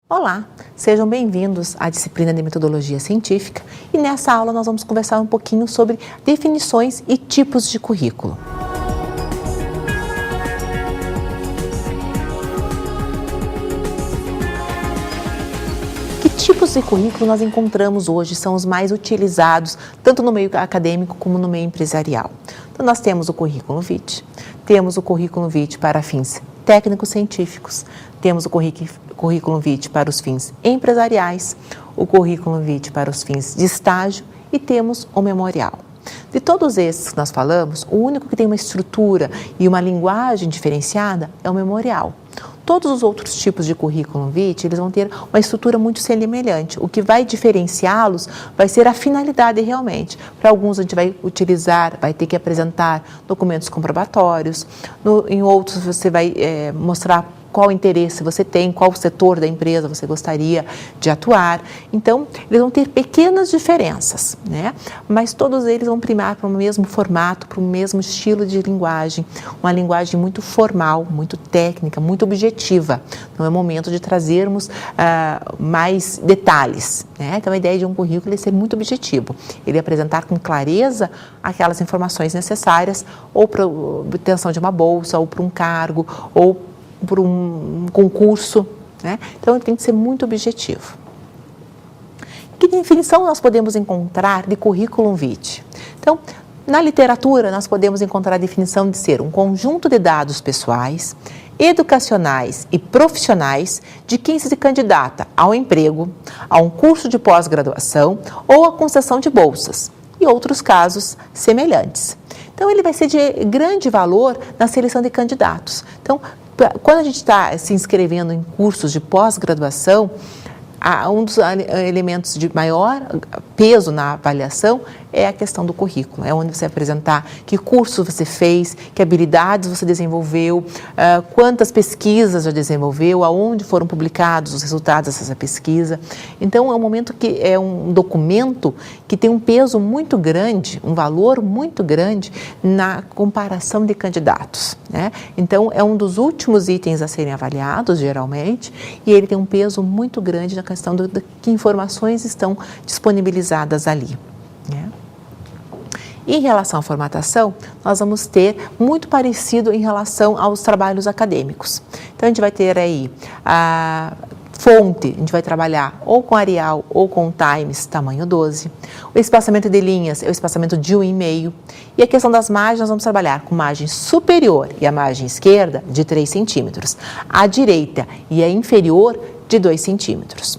Olá, sejam bem-vindos à disciplina de Metodologia Científica e nessa aula nós vamos conversar um pouquinho sobre definições e tipos de currículo. Que tipos de currículo nós encontramos hoje são os mais utilizados tanto no meio acadêmico como no meio empresarial? Então nós temos o currículo vitae, temos o currículo vitae para fins técnicos científicos, temos o currículo vitae para os fins empresariais, o currículo vitae para os fins de estágio e temos o memorial. De todos esses que nós falamos, o único que tem uma estrutura e uma linguagem diferenciada é o memorial. Todos os outros tipos de currículo vitae, eles vão ter uma estrutura muito semelhante. O que vai diferenciá-los vai ser a finalidade realmente. Para alguns a gente vai utilizar, vai ter que apresentar documentos comprobatórios, em outros você vai mostrar qual interesse você tem, qual setor da empresa você gostaria de atuar. Então, eles vão ter pequenas diferenças, né? Mas todos eles vão primar para o mesmo formato, para o mesmo estilo de linguagem, uma linguagem muito formal, muito técnica, muito objetiva. Não é momento de trazermos mais detalhes, né? Então, a ideia de um currículo é ser muito objetivo. Ele apresentar com clareza aquelas informações necessárias ou para a obtenção de uma bolsa, ou para um cargo, ou por um concurso, né? Então, ele tem que ser muito objetivo. Que definição nós podemos encontrar de currículo vitae? Então, na literatura, nós podemos encontrar a definição de ser um conjunto de dados pessoais, educacionais e profissionais de quem se candidata ao emprego, a um curso de pós-graduação ou a concessão de bolsas e outros casos semelhantes. Então, ele vai ser de grande valor na seleção de candidatos. Então, quando a gente está se inscrevendo em cursos de pós-graduação, um dos elementos de maior peso na avaliação é a questão do currículo. É onde você apresentar que curso você fez, que habilidades você desenvolveu, quantas pesquisas já desenvolveu, aonde foram publicados os resultados dessa pesquisa. Então, é um momento que é um documento que tem um peso muito grande, um valor muito grande na comparação de candidatos, né? Então, é um dos últimos itens a serem avaliados, geralmente, e ele tem um peso muito grande na questão de que informações estão disponibilizadas ali, né? Em relação à formatação, nós vamos ter muito parecido em relação aos trabalhos acadêmicos. Então, a gente vai ter aí a fonte, a gente vai trabalhar ou com Arial ou com Times, tamanho 12. O espaçamento de linhas é o espaçamento de 1,5. E a questão das margens, nós vamos trabalhar com margem superior e a margem esquerda de 3 centímetros. A direita e a inferior de 2 centímetros.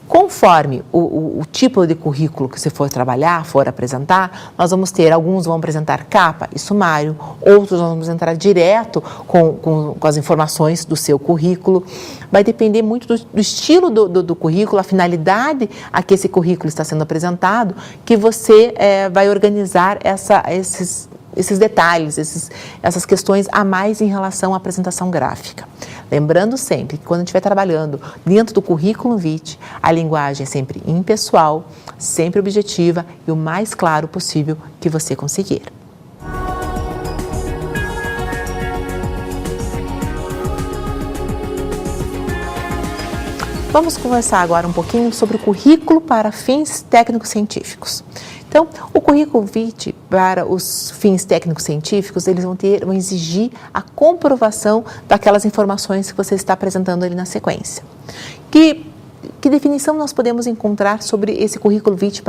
Conforme o tipo de currículo que você for trabalhar, for apresentar, nós vamos ter, alguns vão apresentar capa e sumário, outros nós vamos entrar direto com as informações do seu currículo. Vai depender muito do estilo do currículo, a finalidade a que esse currículo está sendo apresentado, que você vai organizar esses detalhes, essas questões a mais em relação à apresentação gráfica. Lembrando sempre que quando a gente estiver trabalhando dentro do currículo vitae, a linguagem é sempre impessoal, sempre objetiva e o mais claro possível que você conseguir. Vamos conversar agora um pouquinho sobre o currículo para fins técnico-científicos. Então, o currículo vitae para os fins técnico-científicos, eles vão exigir a comprovação daquelas informações que você está apresentando ali na sequência. Que definição nós podemos encontrar sobre esse currículo vitae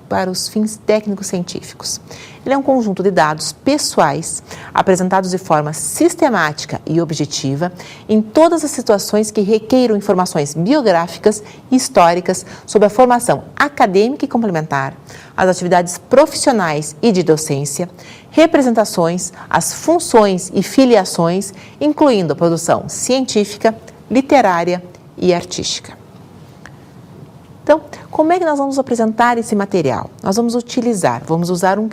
para os fins técnico-científicos? Ele é um conjunto de dados pessoais apresentados de forma sistemática e objetiva em todas as situações que requeiram informações biográficas e históricas sobre a formação acadêmica e complementar, as atividades profissionais e de docência, representações, as funções e filiações, incluindo a produção científica, literária e artística. Então, como é que nós vamos apresentar esse material? Nós vamos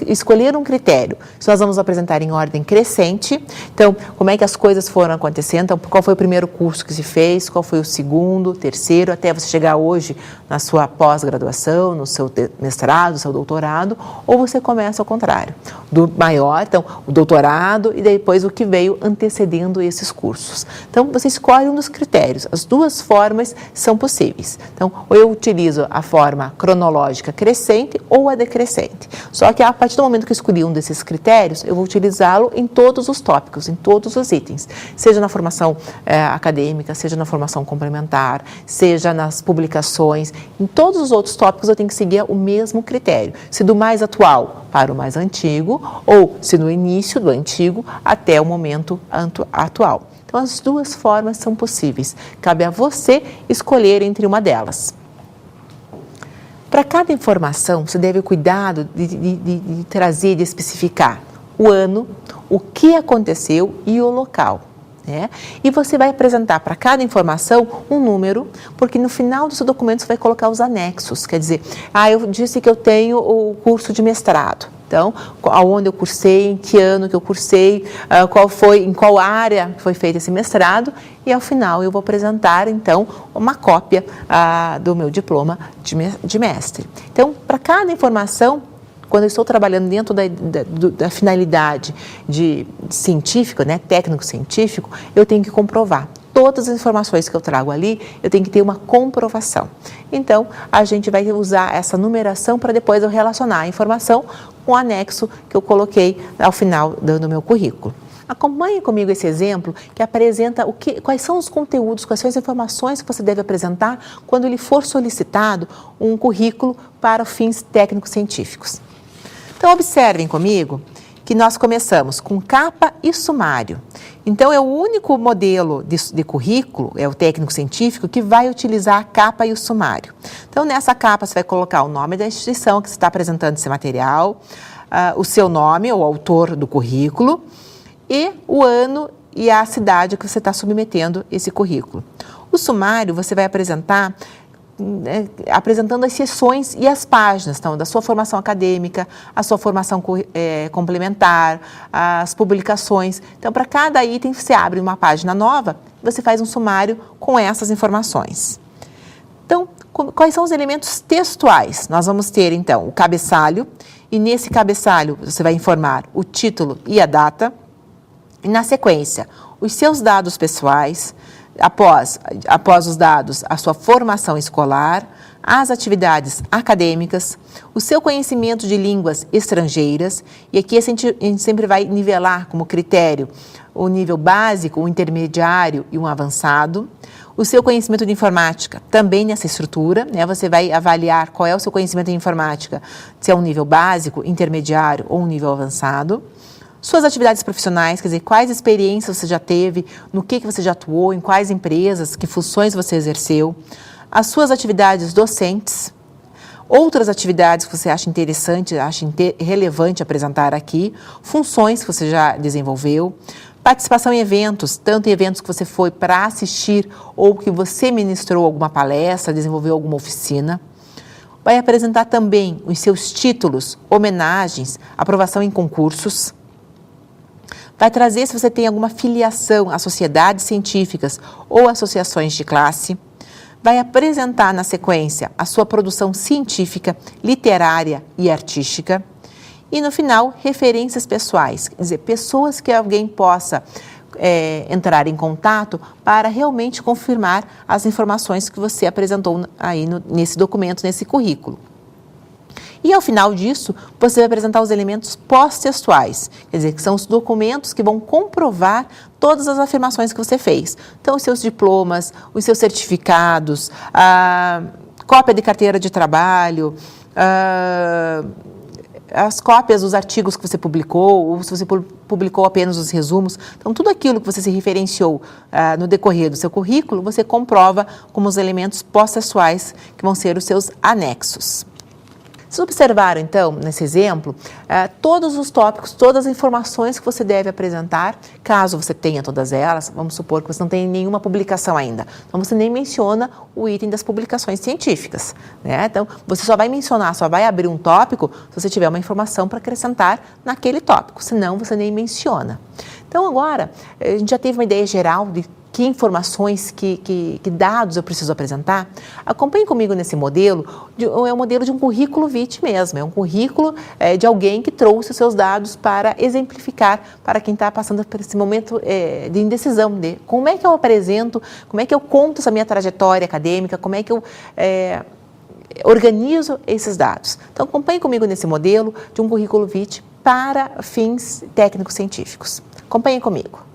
escolher um critério. Se nós vamos apresentar em ordem crescente, então, como é que as coisas foram acontecendo? Então, qual foi o primeiro curso que se fez, qual foi o segundo, terceiro, até você chegar hoje na sua pós-graduação, no seu mestrado, no seu doutorado, ou você começa ao contrário, do maior, então, o doutorado e depois o que veio antecedendo esses cursos. Então, você escolhe um dos critérios. As duas formas são possíveis. Então, ou eu utilizo a forma cronológica crescente ou a decrescente. Só que a partir do momento que eu escolhi um desses critérios, eu vou utilizá-lo em todos os tópicos, em todos os itens, seja na formação acadêmica, seja na formação complementar, seja nas publicações, em todos os outros tópicos eu tenho que seguir o mesmo critério, se do mais atual para o mais antigo ou se no início do antigo até o momento atual. Então, as duas formas são possíveis. Cabe a você escolher entre uma delas. Para cada informação, você deve cuidado de trazer, de especificar o ano, o que aconteceu e o local. Né? E você vai apresentar para cada informação um número, porque no final do seu documento você vai colocar os anexos. Quer dizer, eu disse que eu tenho o curso de mestrado. Então, aonde eu cursei, em que ano que eu cursei, em qual área foi feito esse mestrado, e ao final eu vou apresentar, então, uma cópia do meu diploma de mestre. Então, para cada informação, quando eu estou trabalhando dentro da finalidade de científico, né, técnico-científico, eu tenho que comprovar. Todas as informações que eu trago ali, eu tenho que ter uma comprovação. Então, a gente vai usar essa numeração para depois eu relacionar a informação com o anexo que eu coloquei ao final do meu currículo. Acompanhe comigo esse exemplo que apresenta quais são os conteúdos, quais são as informações que você deve apresentar quando lhe for solicitado um currículo para fins técnico-científicos. Então, observem comigo que nós começamos com capa e sumário. Então, é o único modelo de currículo, é o técnico-científico, que vai utilizar a capa e o sumário. Então, nessa capa você vai colocar o nome da instituição que você está apresentando esse material, o seu nome, o autor do currículo, e o ano e a cidade que você está submetendo esse currículo. O sumário você vai apresentar apresentando as seções e as páginas, então, da sua formação acadêmica, a sua formação complementar, as publicações. Então, para cada item, você abre uma página nova, você faz um sumário com essas informações. Então, quais são os elementos textuais? Nós vamos ter, então, o cabeçalho, e nesse cabeçalho você vai informar o título e a data, e na sequência, os seus dados pessoais, após os dados, a sua formação escolar, as atividades acadêmicas, o seu conhecimento de línguas estrangeiras, e aqui a gente sempre vai nivelar como critério o nível básico, o intermediário e um avançado, o seu conhecimento de informática, também nessa estrutura, né? Você vai avaliar qual é o seu conhecimento de informática, se é um nível básico, intermediário ou um nível avançado. Suas atividades profissionais, quer dizer, quais experiências você já teve, no que você já atuou, em quais empresas, que funções você exerceu. As suas atividades docentes, outras atividades que você acha interessante, relevante apresentar aqui, funções que você já desenvolveu, participação em eventos, tanto em eventos que você foi para assistir ou que você ministrou alguma palestra, desenvolveu alguma oficina. Vai apresentar também os seus títulos, homenagens, aprovação em concursos. Vai trazer se você tem alguma filiação a sociedades científicas ou associações de classe. Vai apresentar na sequência a sua produção científica, literária e artística. E no final, referências pessoais, quer dizer, pessoas que alguém possa entrar em contato para realmente confirmar as informações que você apresentou aí nesse documento, nesse currículo. E ao final disso, você vai apresentar os elementos pós-textuais, quer dizer, que são os documentos que vão comprovar todas as afirmações que você fez. Então, os seus diplomas, os seus certificados, a cópia de carteira de trabalho, as cópias dos artigos que você publicou, ou se você publicou apenas os resumos. Então, tudo aquilo que você se referenciou no decorrer do seu currículo, você comprova como os elementos pós-textuais, que vão ser os seus anexos. Vocês observaram, então, nesse exemplo, todos os tópicos, todas as informações que você deve apresentar, caso você tenha todas elas, vamos supor que você não tenha nenhuma publicação ainda. Então, você nem menciona o item das publicações científicas, né? Então, você só vai mencionar, só vai abrir um tópico se você tiver uma informação para acrescentar naquele tópico, senão você nem menciona. Então, agora, a gente já teve uma ideia geral de que informações, que dados eu preciso apresentar. Acompanhe comigo nesse modelo, é um modelo de um currículo vitae mesmo, é um currículo de alguém que trouxe os seus dados para exemplificar para quem está passando por esse momento de indecisão, de como é que eu apresento, como é que eu conto essa minha trajetória acadêmica, como é que eu organizo esses dados. Então, acompanhe comigo nesse modelo de um currículo vitae para fins técnicos científicos. Acompanhe comigo.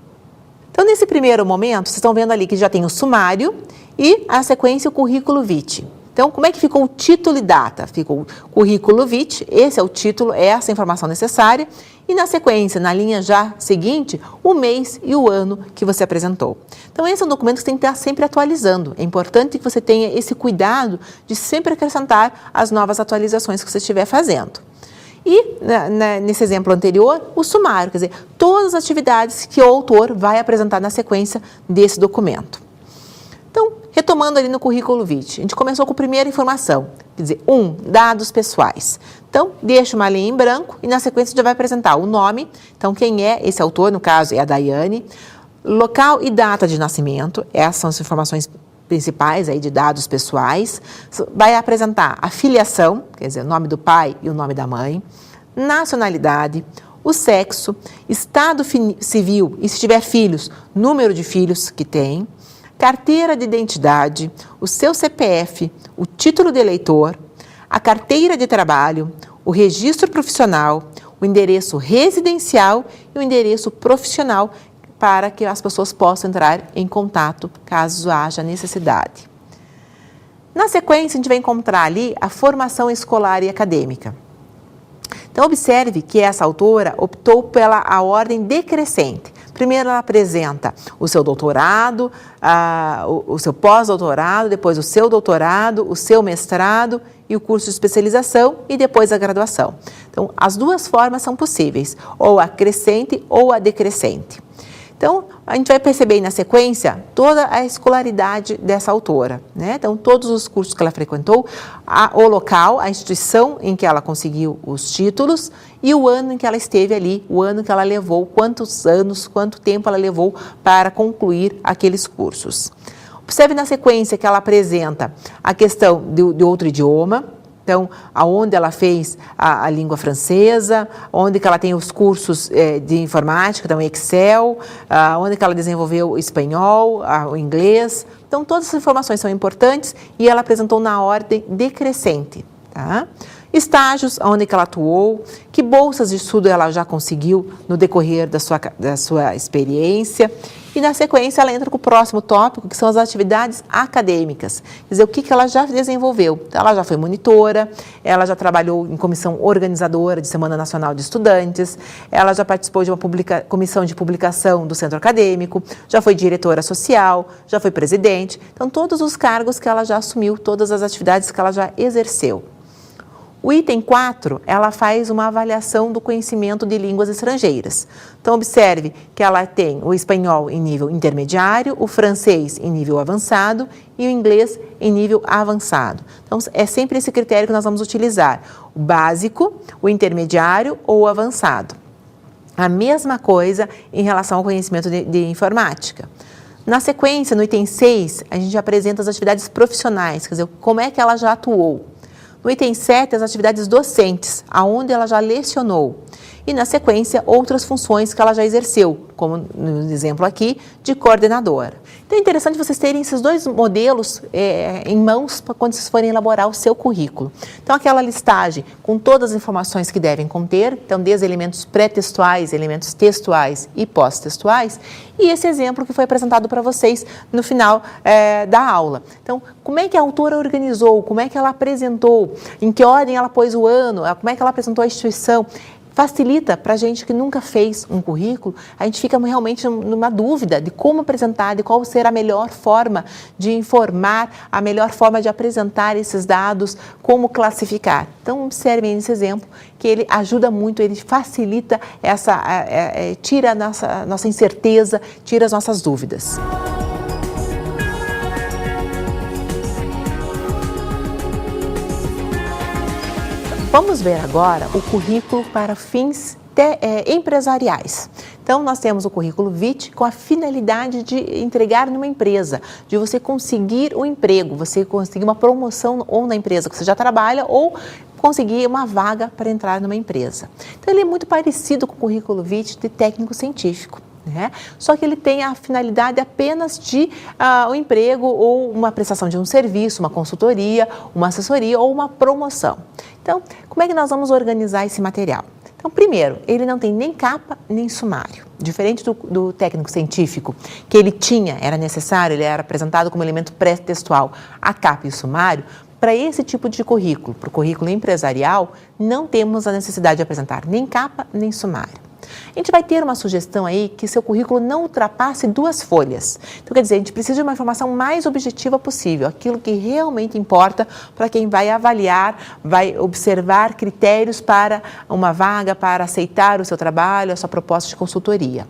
Então, nesse primeiro momento, vocês estão vendo ali que já tem o sumário e a sequência o currículo vitae. Então, como é que ficou o título e data? Ficou currículo vitae, esse é o título, é essa informação necessária. E na sequência, na linha já seguinte, o mês e o ano que você apresentou. Então, esse é um documento que você tem que estar sempre atualizando. É importante que você tenha esse cuidado de sempre acrescentar as novas atualizações que você estiver fazendo. E, nesse exemplo anterior, o sumário, quer dizer, todas as atividades que o autor vai apresentar na sequência desse documento. Então, retomando ali no currículo vitae, a gente começou com a primeira informação, quer dizer, dados pessoais. Então, deixa uma linha em branco e na sequência já vai apresentar o nome, então quem é esse autor, no caso é a Daiane, local e data de nascimento, essas são as informações principais aí de dados pessoais, vai apresentar a filiação, quer dizer, o nome do pai e o nome da mãe, nacionalidade, o sexo, estado civil e se tiver filhos, número de filhos que tem, carteira de identidade, o seu CPF, o título de eleitor, a carteira de trabalho, o registro profissional, o endereço residencial e o endereço profissional, para que as pessoas possam entrar em contato caso haja necessidade. Na sequência, a gente vai encontrar ali a formação escolar e acadêmica. Então, observe que essa autora optou pela a ordem decrescente. Primeiro, ela apresenta o seu doutorado, o seu pós-doutorado, depois o seu doutorado, o seu mestrado e o curso de especialização e depois a graduação. Então, as duas formas são possíveis, ou a crescente ou a decrescente. Então, a gente vai perceber aí na sequência toda a escolaridade dessa autora, né? Então, todos os cursos que ela frequentou, o local, a instituição em que ela conseguiu os títulos e o ano em que ela esteve ali, o ano que ela levou, quantos anos, quanto tempo ela levou para concluir aqueles cursos. Observe na sequência que ela apresenta a questão de outro idioma. Então, aonde ela fez a língua francesa, onde que ela tem os cursos de informática, então Excel, onde que ela desenvolveu o espanhol, o inglês. Então, todas essas informações são importantes e ela apresentou na ordem decrescente, tá? Estágios, onde que ela atuou, que bolsas de estudo ela já conseguiu no decorrer da sua experiência. E na sequência ela entra com o próximo tópico, que são as atividades acadêmicas. Quer dizer, o que ela já desenvolveu. Então, ela já foi monitora, ela já trabalhou em comissão organizadora de Semana Nacional de Estudantes, ela já participou de uma comissão de publicação do centro acadêmico, já foi diretora social, já foi presidente. Então, todos os cargos que ela já assumiu, todas as atividades que ela já exerceu. O item 4, ela faz uma avaliação do conhecimento de línguas estrangeiras. Então, observe que ela tem o espanhol em nível intermediário, o francês em nível avançado e o inglês em nível avançado. Então, é sempre esse critério que nós vamos utilizar, o básico, o intermediário ou o avançado. A mesma coisa em relação ao conhecimento de informática. Na sequência, no item 6, a gente apresenta as atividades profissionais, quer dizer, como é que ela já atuou. No item 7, as atividades docentes, aonde ela já lecionou. E, na sequência, outras funções que ela já exerceu, como no exemplo aqui, de coordenadora. Então, é interessante vocês terem esses dois modelos em mãos para quando vocês forem elaborar o seu currículo. Então, aquela listagem com todas as informações que devem conter, então, desde elementos pré-textuais, elementos textuais e pós-textuais, e esse exemplo que foi apresentado para vocês no final da aula. Então, como é que a autora organizou, como é que ela apresentou, em que ordem ela pôs o ano, como é que ela apresentou a instituição. facilita para a gente que nunca fez um currículo, a gente fica realmente numa dúvida de como apresentar, de qual ser a melhor forma de informar, a melhor forma de apresentar esses dados, como classificar. Então, observem nesse exemplo que ele ajuda muito, ele facilita tira a nossa incerteza, tira as nossas dúvidas. Vamos ver agora o currículo para fins empresariais. Então, nós temos o currículo vitae com a finalidade de entregar numa empresa, de você conseguir um emprego, você conseguir uma promoção ou na empresa que você já trabalha ou conseguir uma vaga para entrar numa empresa. Então, ele é muito parecido com o currículo vitae de técnico científico. Só que ele tem a finalidade apenas de um emprego ou uma prestação de um serviço, uma consultoria, uma assessoria ou uma promoção. Então, como é que nós vamos organizar esse material? Então, primeiro, ele não tem nem capa nem sumário. Diferente do técnico científico, que ele era necessário, ele era apresentado como elemento pré-textual, a capa e o sumário. Para esse tipo de currículo, para o currículo empresarial, não temos a necessidade de apresentar nem capa nem sumário. A gente vai ter uma sugestão aí que seu currículo não ultrapasse 2 folhas. Então, quer dizer, a gente precisa de uma informação mais objetiva possível, aquilo que realmente importa para quem vai avaliar, vai observar critérios para uma vaga, para aceitar o seu trabalho, a sua proposta de consultoria.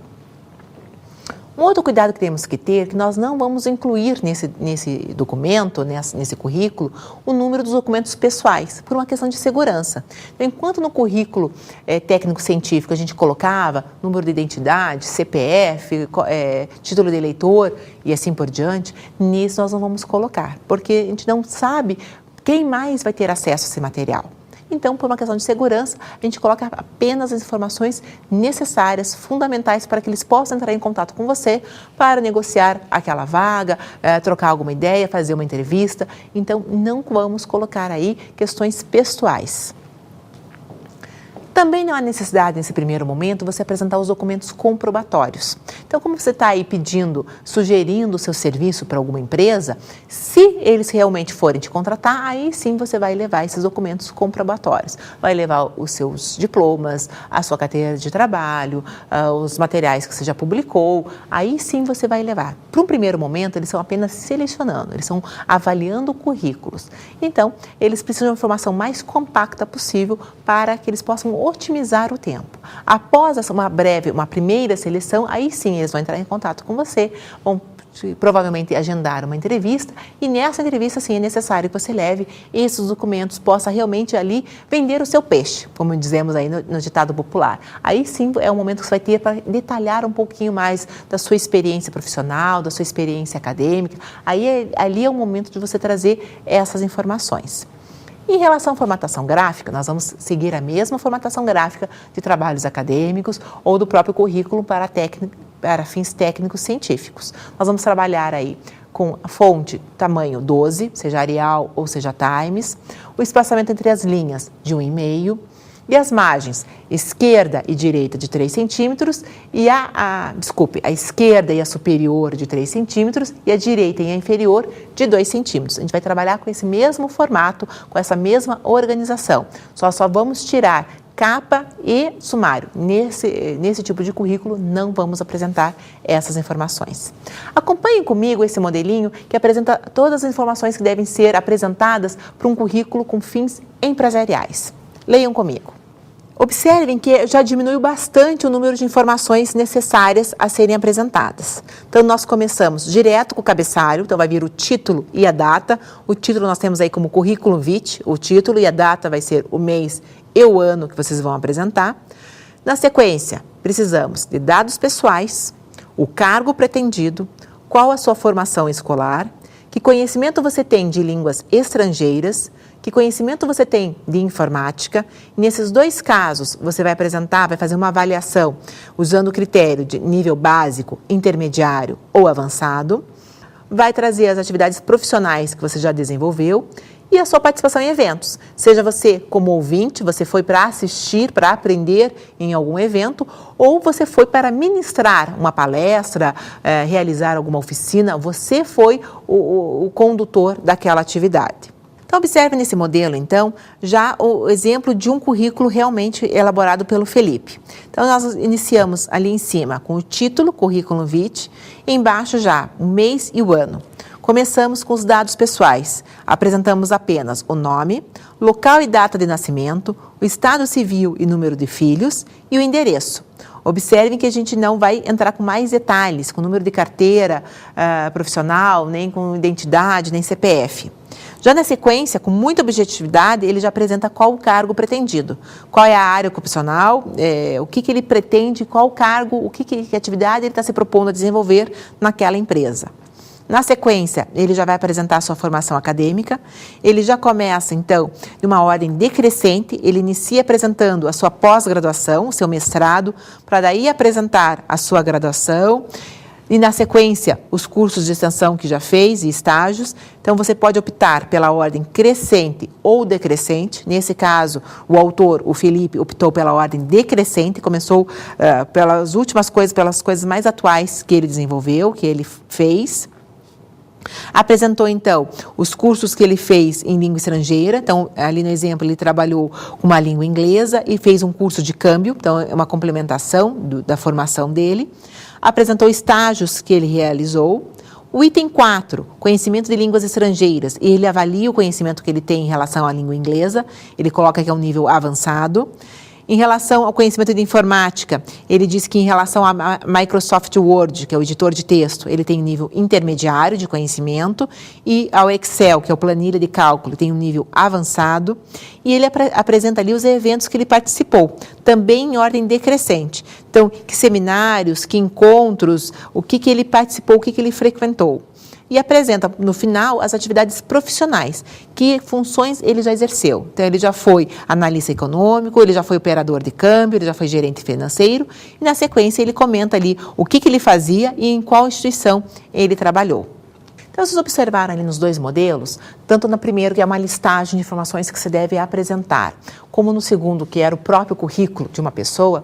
Um outro cuidado que temos que ter é que nós não vamos incluir nesse documento, nesse currículo, o número dos documentos pessoais, por uma questão de segurança. Então, enquanto no currículo técnico-científico a gente colocava número de identidade, CPF, título de eleitor e assim por diante, nisso nós não vamos colocar, porque a gente não sabe quem mais vai ter acesso a esse material. Então, por uma questão de segurança, a gente coloca apenas as informações necessárias, fundamentais para que eles possam entrar em contato com você para negociar aquela vaga, trocar alguma ideia, fazer uma entrevista. Então, não vamos colocar aí questões pessoais. Também não há necessidade, nesse primeiro momento, você apresentar os documentos comprobatórios. Então, como você está aí sugerindo o seu serviço para alguma empresa, se eles realmente forem te contratar, aí sim você vai levar esses documentos comprobatórios. Vai levar os seus diplomas, a sua carteira de trabalho, os materiais que você já publicou, aí sim você vai levar. Para um primeiro momento, eles são apenas selecionando, eles são avaliando currículos. Então, eles precisam de uma informação mais compacta possível para que eles possam otimizar o tempo. Após uma primeira seleção, aí sim eles vão entrar em contato com você, vão provavelmente agendar uma entrevista e nessa entrevista sim é necessário que você leve esses documentos, possa realmente ali vender o seu peixe, como dizemos aí no ditado popular. Aí sim é o momento que você vai ter para detalhar um pouquinho mais da sua experiência profissional, da sua experiência acadêmica, ali é o momento de você trazer essas informações. Em relação à formatação gráfica, nós vamos seguir a mesma formatação gráfica de trabalhos acadêmicos ou do próprio currículo para fins técnicos científicos. Nós vamos trabalhar aí com a fonte tamanho 12, seja Arial ou seja Times, o espaçamento entre as linhas de 1,5 e as margens esquerda e direita de 3 centímetros e a esquerda e a superior de 3 centímetros e a direita e a inferior de 2 centímetros. A gente vai trabalhar com esse mesmo formato, com essa mesma organização. Só vamos tirar capa e sumário. Nesse tipo de currículo, não vamos apresentar essas informações. Acompanhem comigo esse modelinho que apresenta todas as informações que devem ser apresentadas para um currículo com fins empresariais. Leiam comigo. Observem que já diminuiu bastante o número de informações necessárias a serem apresentadas. Então, nós começamos direto com o cabeçalho, então vai vir o título e a data. O título nós temos aí como currículo vitae, o título e a data vai ser o mês e o ano que vocês vão apresentar. Na sequência, precisamos de dados pessoais, o cargo pretendido, qual a sua formação escolar, que conhecimento você tem de línguas estrangeiras, que conhecimento você tem de informática. E nesses 2 casos, você vai fazer uma avaliação usando o critério de nível básico, intermediário ou avançado. Vai trazer as atividades profissionais que você já desenvolveu e a sua participação em eventos. Seja você como ouvinte, você foi para assistir, para aprender em algum evento, ou você foi para ministrar uma palestra, realizar alguma oficina, você foi o condutor daquela atividade. Então, observe nesse modelo, então, já o exemplo de um currículo realmente elaborado pelo Felipe. Então, nós iniciamos ali em cima com o título, currículo vitae, e embaixo já o mês e o ano. Começamos com os dados pessoais. Apresentamos apenas o nome, local e data de nascimento, o estado civil e número de filhos e o endereço. Observem que a gente não vai entrar com mais detalhes, com número de carteira profissional, nem com identidade, nem CPF. Já na sequência, com muita objetividade, ele já apresenta qual o cargo pretendido, qual é a área ocupacional, o que ele pretende, qual o cargo, que atividade ele está se propondo a desenvolver naquela empresa. Na sequência, ele já vai apresentar a sua formação acadêmica, ele já começa, então, de uma ordem decrescente, ele inicia apresentando a sua pós-graduação, o seu mestrado, para daí apresentar a sua graduação, e na sequência, os cursos de extensão que já fez e estágios. Então, você pode optar pela ordem crescente ou decrescente. Nesse caso, o autor, o Felipe, optou pela ordem decrescente, começou pelas últimas coisas, pelas coisas mais atuais que ele desenvolveu, que ele fez. Apresentou, então, os cursos que ele fez em língua estrangeira. Então, ali no exemplo, ele trabalhou com uma língua inglesa e fez um curso de câmbio, então é uma complementação da formação dele. Apresentou estágios que ele realizou. O item 4, conhecimento de línguas estrangeiras, ele avalia o conhecimento que ele tem em relação à língua inglesa, ele coloca que é um nível avançado. Em relação ao conhecimento de informática, ele diz que em relação a Microsoft Word, que é o editor de texto, ele tem um nível intermediário de conhecimento, e ao Excel, que é o planilha de cálculo, tem um nível avançado, e ele apresenta ali os eventos que ele participou, também em ordem decrescente. Então, que seminários, que encontros, o que ele participou, o que ele frequentou. E apresenta, no final, as atividades profissionais, que funções ele já exerceu. Então, ele já foi analista econômico, ele já foi operador de câmbio, ele já foi gerente financeiro, e na sequência ele comenta ali o que ele fazia e em qual instituição ele trabalhou. Então, vocês observaram ali nos dois modelos, tanto no primeiro, que é uma listagem de informações que você deve apresentar, como no segundo, que era o próprio currículo de uma pessoa.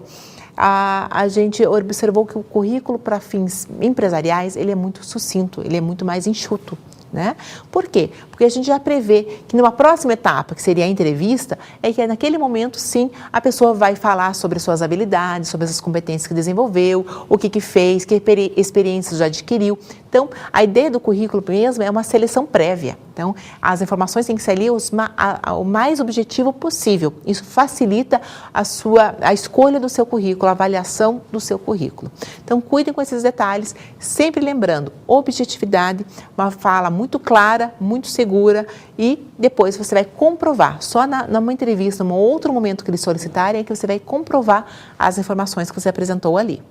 A gente observou que o currículo para fins empresariais, ele é muito sucinto, ele é muito mais enxuto, né? Por quê? Porque a gente já prevê que numa próxima etapa, que seria a entrevista, é que naquele momento, sim, a pessoa vai falar sobre suas habilidades, sobre as competências que desenvolveu, o que fez, que experiências já adquiriu. Então, a ideia do currículo mesmo é uma seleção prévia. Então, as informações têm que ser ali o mais objetivo possível. Isso facilita a escolha do seu currículo, a avaliação do seu currículo. Então, cuidem com esses detalhes, sempre lembrando, objetividade, uma fala muito clara, muito segura, e depois você vai comprovar, só numa entrevista, num outro momento que eles solicitarem, é que você vai comprovar as informações que você apresentou ali.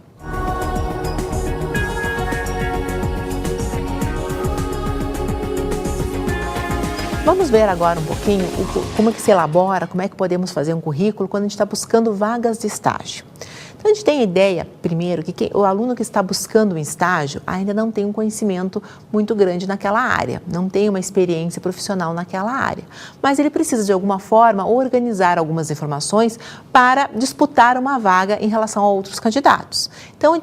Vamos ver agora um pouquinho como é que se elabora, como é que podemos fazer um currículo quando a gente está buscando vagas de estágio. Então, a gente tem a ideia, primeiro, que o aluno que está buscando um estágio ainda não tem um conhecimento muito grande naquela área, não tem uma experiência profissional naquela área, mas ele precisa, de alguma forma, organizar algumas informações para disputar uma vaga em relação a outros candidatos. Então,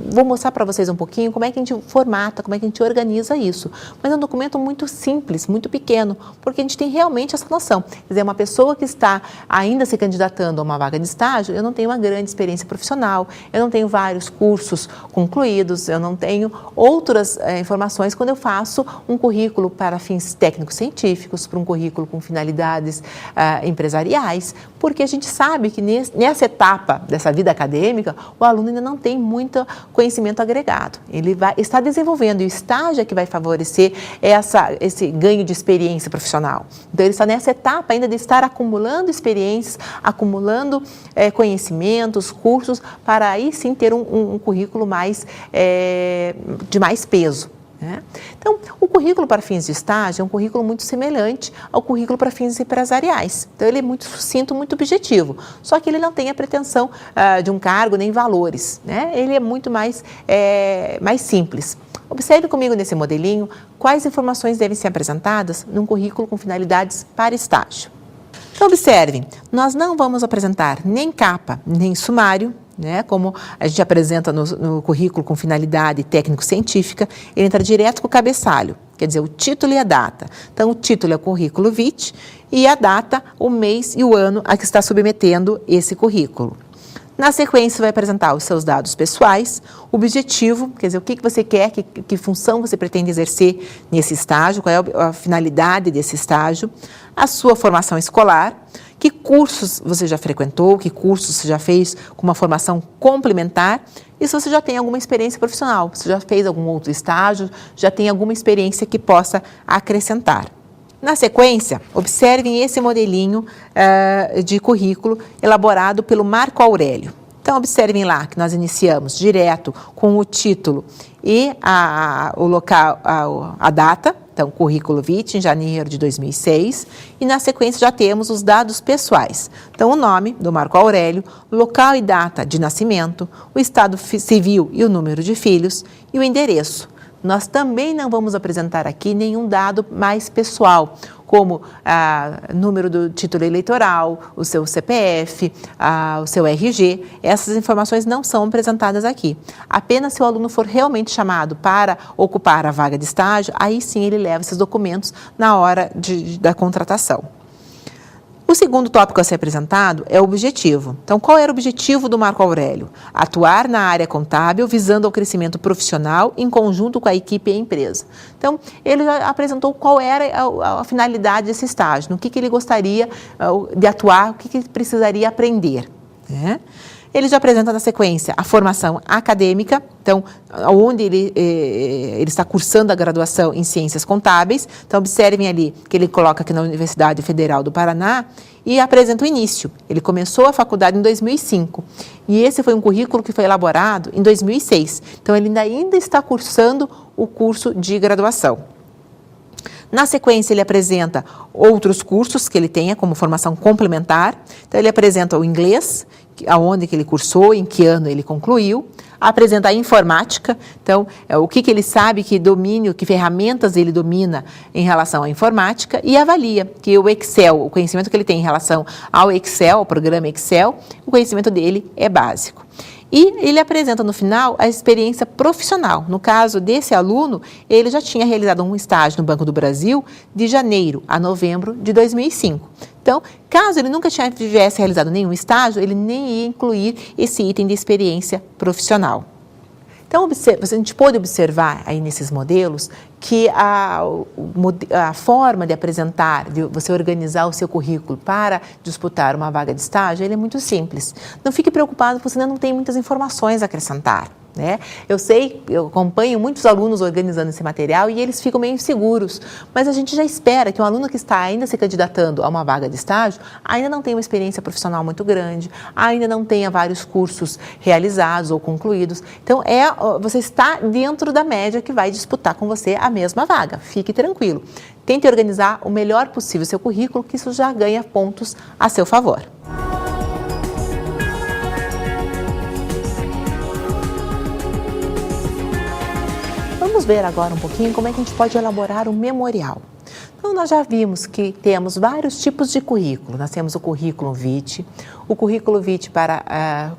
vou mostrar para vocês um pouquinho como é que a gente formata, como é que a gente organiza isso, mas é um documento muito simples, muito pequeno, porque a gente tem realmente essa noção. Quer dizer, uma pessoa que está ainda se candidatando a uma vaga de estágio, eu não tenho uma grande experiência profissional, eu não tenho vários cursos concluídos, eu não tenho outras informações quando eu faço um currículo para fins técnicos científicos, para um currículo com finalidades empresariais, porque a gente sabe que nessa etapa dessa vida acadêmica, o aluno ainda não tem muito conhecimento agregado. Ele está desenvolvendo, e o estágio é que vai favorecer esse ganho de experiência profissional. Então, ele está nessa etapa ainda de estar acumulando experiências, acumulando conhecimentos, cursos, para aí sim ter um currículo de mais peso, né? Então, o currículo para fins de estágio é um currículo muito semelhante ao currículo para fins empresariais. Então, ele é muito sucinto, muito objetivo, só que ele não tem a pretensão de um cargo nem valores, né? Ele é muito mais simples. Observe comigo nesse modelinho quais informações devem ser apresentadas num currículo com finalidades para estágio. Então, observem, nós não vamos apresentar nem capa, nem sumário, né, como a gente apresenta no currículo com finalidade técnico-científica. Ele entra direto com o cabeçalho. quer dizer, o título e a data. Então, o título é o currículo vitae e a data, o mês e o ano a que está submetendo esse currículo. Na sequência, vai apresentar os seus dados pessoais, o objetivo, quer dizer, o que você quer, que função você pretende exercer nesse estágio, qual é a finalidade desse estágio, a sua formação escolar, que cursos você já frequentou, que cursos você já fez com uma formação complementar e se você já tem alguma experiência profissional, se já fez algum outro estágio, já tem alguma experiência que possa acrescentar. Na sequência, observem esse modelinho de currículo elaborado pelo Marco Aurélio. Então, observem lá que nós iniciamos direto com o título e o local, a data, então, currículo vitae, em janeiro de 2006, e na sequência já temos os dados pessoais. Então, o nome do Marco Aurélio, local e data de nascimento, o estado civil e o número de filhos e o endereço. Nós também não vamos apresentar aqui nenhum dado mais pessoal, como número do título eleitoral, o seu CPF, o seu RG. Essas informações não são apresentadas aqui. Apenas se o aluno for realmente chamado para ocupar a vaga de estágio, aí sim ele leva esses documentos na hora da contratação. O segundo tópico a ser apresentado é o objetivo. Então, qual era o objetivo do Marco Aurélio? Atuar na área contábil visando ao crescimento profissional em conjunto com a equipe e a empresa. Então, ele já apresentou qual era a finalidade desse estágio, no que ele gostaria de atuar, o que ele precisaria aprender, né? Ele já apresenta na sequência a formação acadêmica, então, onde ele está cursando a graduação em Ciências Contábeis. Então, observem ali que ele coloca aqui na Universidade Federal do Paraná e apresenta o início. Ele começou a faculdade em 2005 e esse foi um currículo que foi elaborado em 2006. Então, ele ainda está cursando o curso de graduação. Na sequência, ele apresenta outros cursos que ele tenha como formação complementar. Então, ele apresenta o inglês, aonde que ele cursou, em que ano ele concluiu. Apresenta a informática, então, o que ele sabe, que domínio, que ferramentas ele domina em relação à informática. E avalia que o Excel, o conhecimento que ele tem em relação ao Excel, ao programa Excel, o conhecimento dele é básico. E ele apresenta no final a experiência profissional. No caso desse aluno, ele já tinha realizado um estágio no Banco do Brasil de janeiro a novembro de 2005. Então, caso ele nunca tivesse realizado nenhum estágio, ele nem ia incluir esse item de experiência profissional. Então, a gente pode observar aí nesses modelos que a forma de apresentar, de você organizar o seu currículo para disputar uma vaga de estágio, ele é muito simples. Não fique preocupado porque você ainda não tem muitas informações a acrescentar, né? Eu sei, eu acompanho muitos alunos organizando esse material e eles ficam meio inseguros, mas a gente já espera que um aluno que está ainda se candidatando a uma vaga de estágio ainda não tenha uma experiência profissional muito grande, ainda não tenha vários cursos realizados ou concluídos. Então, você está dentro da média que vai disputar com você a mesma vaga. Fique tranquilo. Tente organizar o melhor possível seu currículo, que isso já ganha pontos a seu favor. Vamos ver agora um pouquinho como é que a gente pode elaborar um memorial. Então, nós já vimos que temos vários tipos de currículo. Nós temos o currículo vitae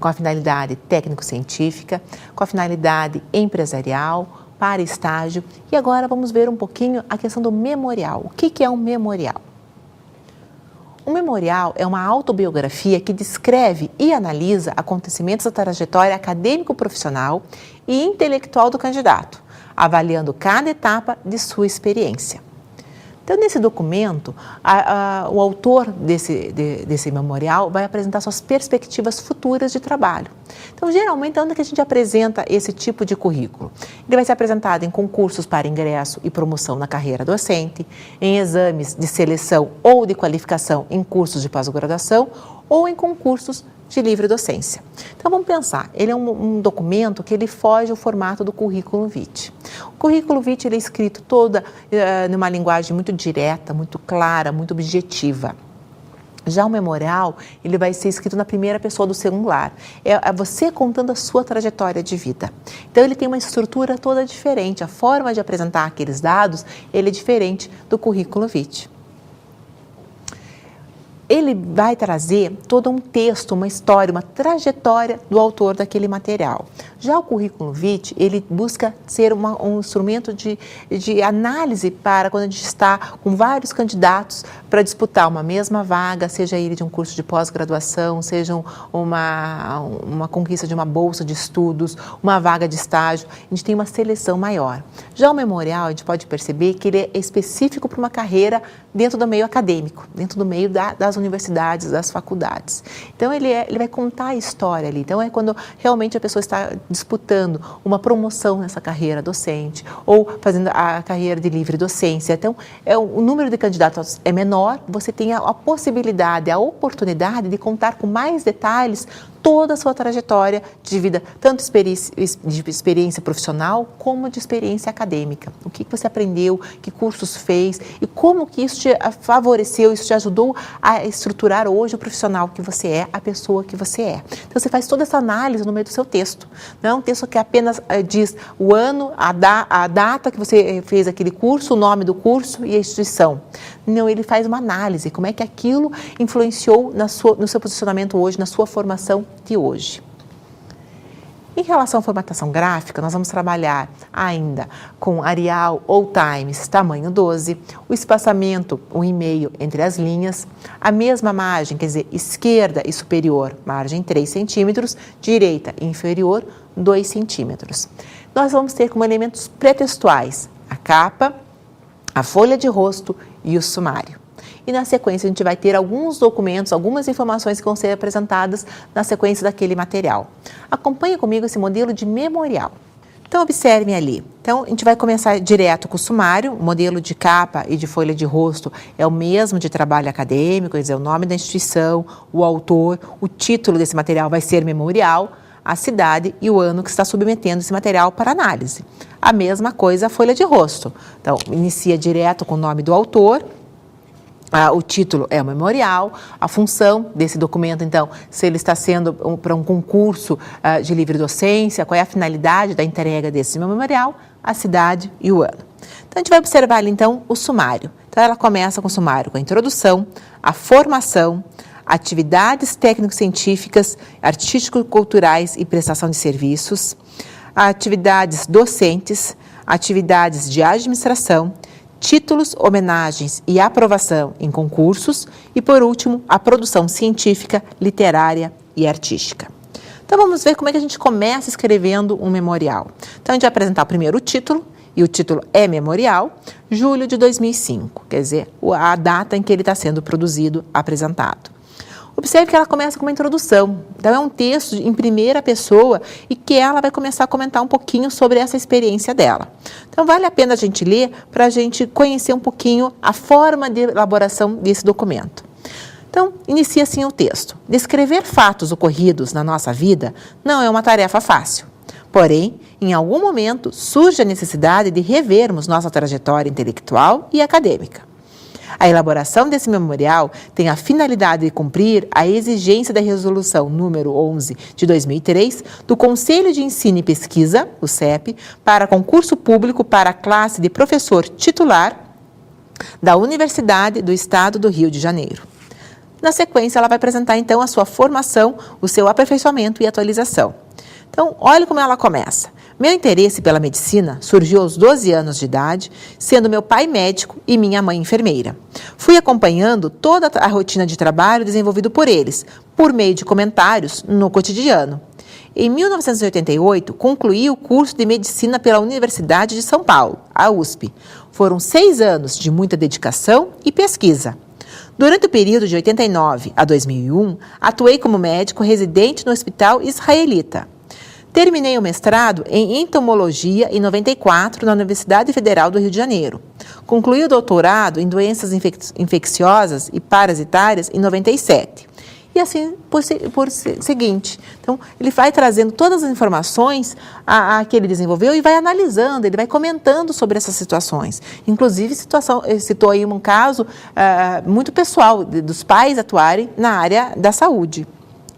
com a finalidade técnico-científica, com a finalidade empresarial, para estágio. E agora vamos ver um pouquinho a questão do memorial. O que é um memorial? Um memorial é uma autobiografia que descreve e analisa acontecimentos da trajetória acadêmico-profissional e intelectual do candidato, avaliando cada etapa de sua experiência. Então, nesse documento, o autor desse memorial vai apresentar suas perspectivas futuras de trabalho. Então, geralmente, onde é que a gente apresenta esse tipo de currículo? Ele vai ser apresentado em concursos para ingresso e promoção na carreira docente, em exames de seleção ou de qualificação em cursos de pós-graduação ou em concursos de livre docência. Então, vamos pensar, ele é um documento que ele foge ao formato do currículo vitae. O currículo vitae ele é escrito numa linguagem muito direta, muito clara, muito objetiva. Já o memorial, ele vai ser escrito na primeira pessoa do singular. É você contando a sua trajetória de vida. Então, ele tem uma estrutura toda diferente. A forma de apresentar aqueles dados, ele é diferente do currículo vitae. Ele vai trazer todo um texto, uma história, uma trajetória do autor daquele material. Já o currículo vitae, ele busca ser um instrumento de análise para quando a gente está com vários candidatos para disputar uma mesma vaga, seja ele de um curso de pós-graduação, seja uma conquista de uma bolsa de estudos, uma vaga de estágio, a gente tem uma seleção maior. Já o memorial, a gente pode perceber que ele é específico para uma carreira dentro do meio acadêmico, dentro do meio das universidades, das faculdades. Então, ele vai contar a história ali. Então, é quando realmente a pessoa está disputando uma promoção nessa carreira docente ou fazendo a carreira de livre docência. Então, o número de candidatos é menor, você tem a possibilidade, a oportunidade de contar com mais detalhes toda a sua trajetória de vida, tanto de experiência profissional como de experiência acadêmica. O que você aprendeu, que cursos fez e como que isso te favoreceu, isso te ajudou a estruturar hoje o profissional que você é, a pessoa que você é. Então, você faz toda essa análise no meio do seu texto. Não é um texto que apenas diz o ano, a data que você fez aquele curso, o nome do curso e a instituição. Não, ele faz uma análise, como é que aquilo influenciou no seu posicionamento hoje, na sua formação de hoje. Em relação à formatação gráfica, nós vamos trabalhar ainda com Arial ou Times, tamanho 12, o espaçamento 1,5 entre as linhas, a mesma margem, quer dizer, esquerda e superior, margem 3 centímetros, direita e inferior, 2 centímetros. Nós vamos ter como elementos pretextuais a capa, a folha de rosto e o sumário. E na sequência a gente vai ter alguns documentos, algumas informações que vão ser apresentadas na sequência daquele material. Acompanhe comigo esse modelo de memorial. Então, observem ali. Então, a gente vai começar direto com o sumário, o modelo de capa e de folha de rosto é o mesmo de trabalho acadêmico, quer dizer, o nome da instituição, o autor, o título desse material vai ser memorial, a cidade e o ano que está submetendo esse material para análise. A mesma coisa a folha de rosto. Então, inicia direto com o nome do autor, o título é o memorial, a função desse documento, então, se ele está sendo para um concurso de livre docência, qual é a finalidade da entrega desse memorial, a cidade e o ano. Então, a gente vai observar ali, então, o sumário. Então, ela começa com o sumário, com a introdução, a formação, atividades técnico-científicas, artístico-culturais e prestação de serviços, atividades docentes, atividades de administração, títulos, homenagens e aprovação em concursos e, por último, a produção científica, literária e artística. Então, vamos ver como é que a gente começa escrevendo um memorial. Então, a gente vai apresentar primeiro o título, e o título é Memorial, julho de 2005, quer dizer, a data em que ele está sendo produzido, apresentado. Observe que ela começa com uma introdução, então é um texto em primeira pessoa e que ela vai começar a comentar um pouquinho sobre essa experiência dela. Então vale a pena a gente ler para a gente conhecer um pouquinho a forma de elaboração desse documento. Então, inicia assim o texto. Descrever fatos ocorridos na nossa vida não é uma tarefa fácil. Porém, em algum momento surge a necessidade de revermos nossa trajetória intelectual e acadêmica. A elaboração desse memorial tem a finalidade de cumprir a exigência da Resolução número 11 de 2003 do Conselho de Ensino e Pesquisa, o CEP, para concurso público para a classe de professor titular da Universidade do Estado do Rio de Janeiro. Na sequência, ela vai apresentar então a sua formação, o seu aperfeiçoamento e atualização. Então, olhe como ela começa. Meu interesse pela medicina surgiu aos 12 anos de idade, sendo meu pai médico e minha mãe enfermeira. Fui acompanhando toda a rotina de trabalho desenvolvido por eles, por meio de comentários no cotidiano. Em 1988, concluí o curso de medicina pela Universidade de São Paulo, a USP. Foram 6 anos de muita dedicação e pesquisa. Durante o período de 89 a 2001, atuei como médico residente no Hospital Israelita. Terminei o mestrado em entomologia em 94 na Universidade Federal do Rio de Janeiro. Concluí o doutorado em doenças infecciosas e parasitárias em 97. E assim por seguinte. Então, ele vai trazendo todas as informações que ele desenvolveu e vai analisando, ele vai comentando sobre essas situações. Inclusive, citou aí um caso muito pessoal dos pais atuarem na área da saúde,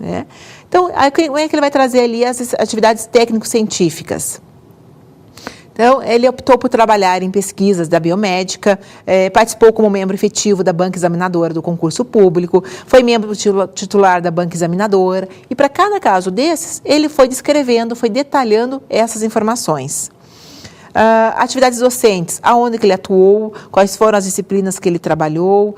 né? Então, como é que ele vai trazer ali as atividades técnico-científicas? Então, ele optou por trabalhar em pesquisas da biomédica, participou como membro efetivo da banca examinadora do concurso público, foi membro titular da banca examinadora e para cada caso desses, ele foi descrevendo, foi detalhando essas informações. Atividades docentes, aonde que ele atuou, quais foram as disciplinas que ele trabalhou,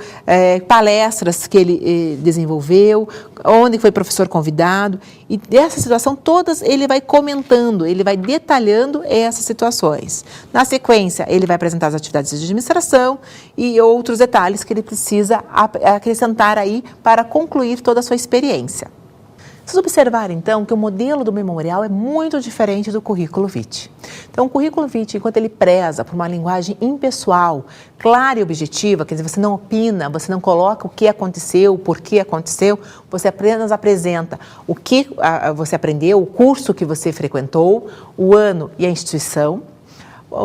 palestras que ele desenvolveu, onde foi professor convidado, e dessa situação todas ele vai comentando, ele vai detalhando essas situações. Na sequência, ele vai apresentar as atividades de administração e outros detalhes que ele precisa acrescentar aí para concluir toda a sua experiência. Vocês observaram, então, que o modelo do memorial é muito diferente do currículo vitae. Então, o currículo vitae, enquanto ele preza por uma linguagem impessoal, clara e objetiva, quer dizer, você não opina, você não coloca o que aconteceu, o porquê aconteceu, você apenas apresenta o que você aprendeu, o curso que você frequentou, o ano e a instituição.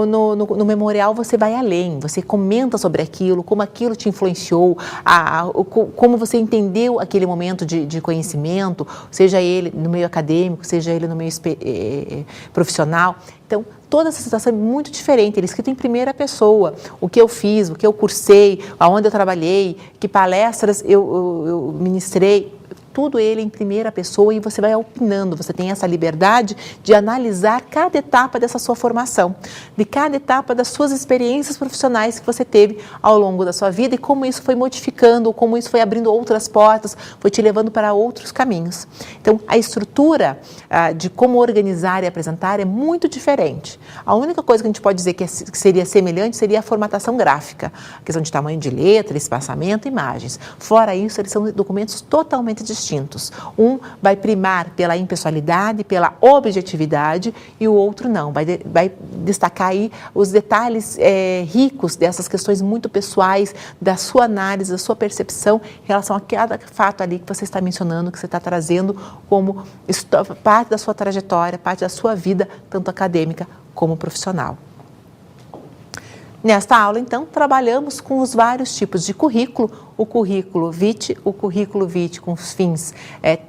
No memorial você vai além, você comenta sobre aquilo, como aquilo te influenciou, como você entendeu aquele momento de conhecimento, seja ele no meio acadêmico, seja ele no meio profissional. Então, toda essa situação é muito diferente, ele é escrito em primeira pessoa, o que eu fiz, o que eu cursei, aonde eu trabalhei, que palestras eu ministrei, tudo ele em primeira pessoa e você vai opinando, você tem essa liberdade de analisar cada etapa dessa sua formação, de cada etapa das suas experiências profissionais que você teve ao longo da sua vida e como isso foi modificando, como isso foi abrindo outras portas, foi te levando para outros caminhos. Então, a estrutura de como organizar e apresentar é muito diferente. A única coisa que a gente pode dizer que seria semelhante seria a formatação gráfica, a questão de tamanho de letra, espaçamento, imagens. Fora isso, eles são documentos totalmente distintos. Um vai primar pela impessoalidade, pela objetividade e o outro não, vai destacar aí os detalhes ricos dessas questões muito pessoais, da sua análise, da sua percepção em relação a cada fato ali que você está mencionando, que você está trazendo como parte da sua trajetória, parte da sua vida, tanto acadêmica como profissional. Nesta aula, então, trabalhamos com os vários tipos de currículo, o currículo vitae com fins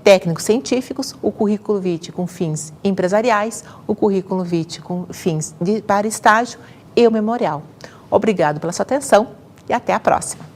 técnicos científicos, o currículo vitae com fins empresariais, o currículo vitae com fins para estágio e o memorial. Obrigado pela sua atenção e até a próxima.